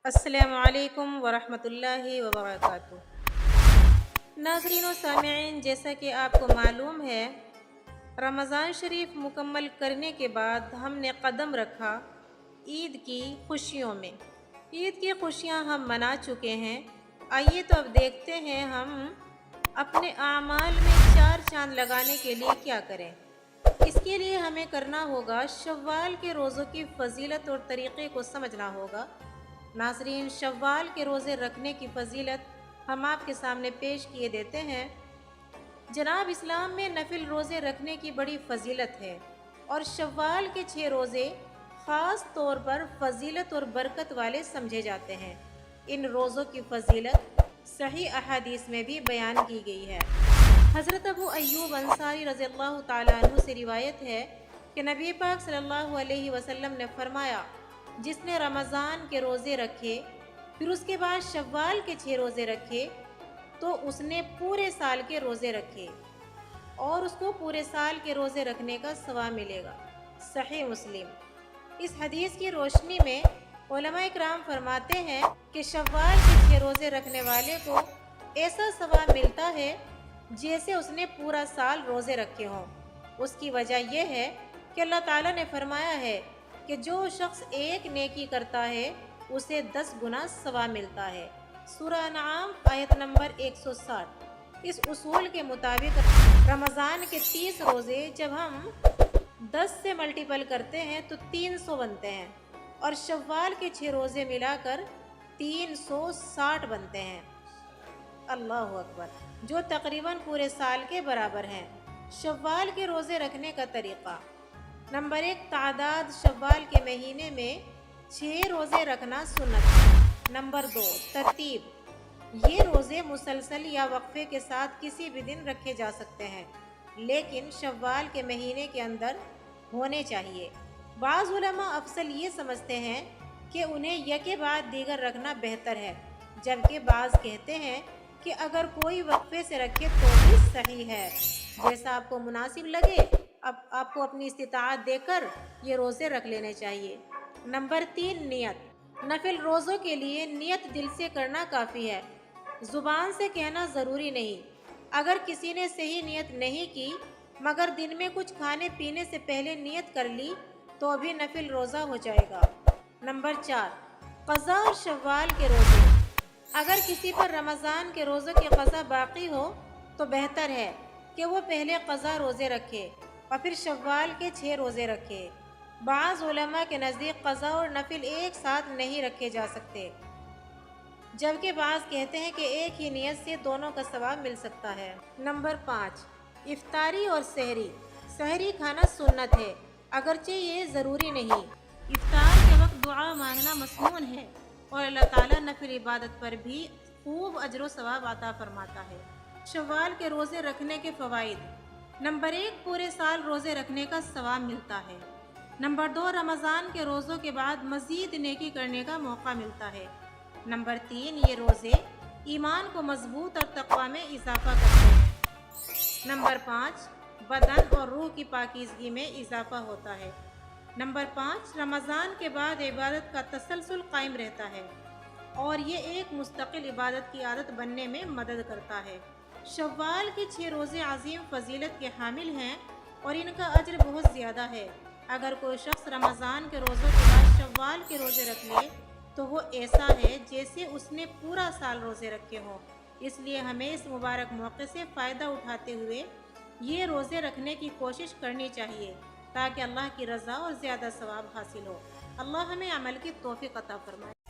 السلام علیکم ورحمۃ اللہ وبرکاتہ۔ ناظرین و سامعین، جیسا کہ آپ کو معلوم ہے، رمضان شریف مکمل کرنے کے بعد ہم نے قدم رکھا عید کی خوشیوں میں۔ عید کی خوشیاں ہم منا چکے ہیں۔ آئیے تو اب دیکھتے ہیں ہم اپنے اعمال میں چار چاند لگانے کے لیے کیا کریں۔ اس کے لیے ہمیں کرنا ہوگا شوال کے روزوں کی فضیلت اور طریقے کو سمجھنا ہوگا۔ ناظرین، شوال کے روزے رکھنے کی فضیلت ہم آپ کے سامنے پیش کیے دیتے ہیں۔ جناب، اسلام میں نفل روزے رکھنے کی بڑی فضیلت ہے اور شوال کے 6 روزے خاص طور پر فضیلت اور برکت والے سمجھے جاتے ہیں۔ ان روزوں کی فضیلت صحیح احادیث میں بھی بیان کی گئی ہے۔ حضرت ابو ایوب انصاری رضی اللہ تعالیٰ عنہ سے روایت ہے کہ نبی پاک صلی اللہ علیہ وسلم نے فرمایا، جس نے رمضان کے روزے رکھے پھر اس کے بعد شوال کے 6 روزے رکھے تو اس نے پورے سال کے روزے رکھے اور اس کو پورے سال کے روزے رکھنے کا ثواب ملے گا۔ صحیح مسلم۔ اس حدیث کی روشنی میں علماء اکرام فرماتے ہیں کہ شوال کے 6 روزے رکھنے والے کو ایسا ثواب ملتا ہے جیسے اس نے پورا سال روزے رکھے ہوں۔ اس کی وجہ یہ ہے کہ اللہ تعالیٰ نے فرمایا ہے کہ جو شخص ایک نیکی کرتا ہے اسے 10 گنا ثواب ملتا ہے۔ سورہ انعام آیت نمبر 160۔ اس اصول کے مطابق رمضان کے 30 روزے جب ہم 10 سے ملٹیپل کرتے ہیں تو 300 بنتے ہیں اور شوال کے 6 روزے ملا کر 360 بنتے ہیں۔ اللہ اکبر، جو تقریباً پورے سال کے برابر ہیں۔ شوال کے روزے رکھنے کا طریقہ: نمبر 1، تعداد: شوال کے مہینے میں 6 روزے رکھنا سنت ہے۔ نمبر 2، ترتیب: یہ روزے مسلسل یا وقفے کے ساتھ کسی بھی دن رکھے جا سکتے ہیں لیکن شوال کے مہینے کے اندر ہونے چاہیے۔ بعض علماء افضل یہ سمجھتے ہیں کہ انہیں یکے بعد دیگر رکھنا بہتر ہے، جبکہ بعض کہتے ہیں کہ اگر کوئی وقفے سے رکھے تو بھی صحیح ہے۔ جیسا آپ کو مناسب لگے، اب آپ کو اپنی استطاعت دے کر یہ روزے رکھ لینے چاہیے۔ نمبر 3، نیت: نفل روزوں کے لیے نیت دل سے کرنا کافی ہے، زبان سے کہنا ضروری نہیں۔ اگر کسی نے صحیح نیت نہیں کی مگر دن میں کچھ کھانے پینے سے پہلے نیت کر لی تو بھی نفل روزہ ہو جائے گا۔ نمبر 4، قضا اور شوال کے روزے: اگر کسی پر رمضان کے روزوں کی قضا باقی ہو تو بہتر ہے کہ وہ پہلے قضا روزے رکھے اور پھر شوال کے 6 روزے رکھے۔ بعض علماء کے نزدیک قضا اور نفل ایک ساتھ نہیں رکھے جا سکتے، جبکہ بعض کہتے ہیں کہ ایک ہی نیت سے دونوں کا ثواب مل سکتا ہے۔ نمبر 5، افطاری اور سحری: سحری کھانا سنت ہے اگرچہ یہ ضروری نہیں۔ افطار کے وقت دعا مانگنا مسنون ہے اور اللہ تعالیٰ نفل عبادت پر بھی خوب اجر و ثواب عطا فرماتا ہے۔ شوال کے روزے رکھنے کے فوائد: نمبر 1، پورے سال روزے رکھنے کا ثواب ملتا ہے۔ نمبر 2، رمضان کے روزوں کے بعد مزید نیکی کرنے کا موقع ملتا ہے۔ نمبر 3، یہ روزے ایمان کو مضبوط اور تقوی میں اضافہ کرتے ہیں۔ نمبر 5، بدن اور روح کی پاکیزگی میں اضافہ ہوتا ہے۔ نمبر 5، رمضان کے بعد عبادت کا تسلسل قائم رہتا ہے اور یہ ایک مستقل عبادت کی عادت بننے میں مدد کرتا ہے۔ شوال کے 6 روزے عظیم فضیلت کے حامل ہیں اور ان کا اجر بہت زیادہ ہے۔ اگر کوئی شخص رمضان کے روزوں کے بعد شوال کے روزے رکھ لے تو وہ ایسا ہے جیسے اس نے پورا سال روزے رکھے ہوں۔ اس لیے ہمیں اس مبارک موقع سے فائدہ اٹھاتے ہوئے یہ روزے رکھنے کی کوشش کرنی چاہیے تاکہ اللہ کی رضا اور زیادہ ثواب حاصل ہو۔ اللہ ہمیں عمل کی توفیق عطا فرمائے۔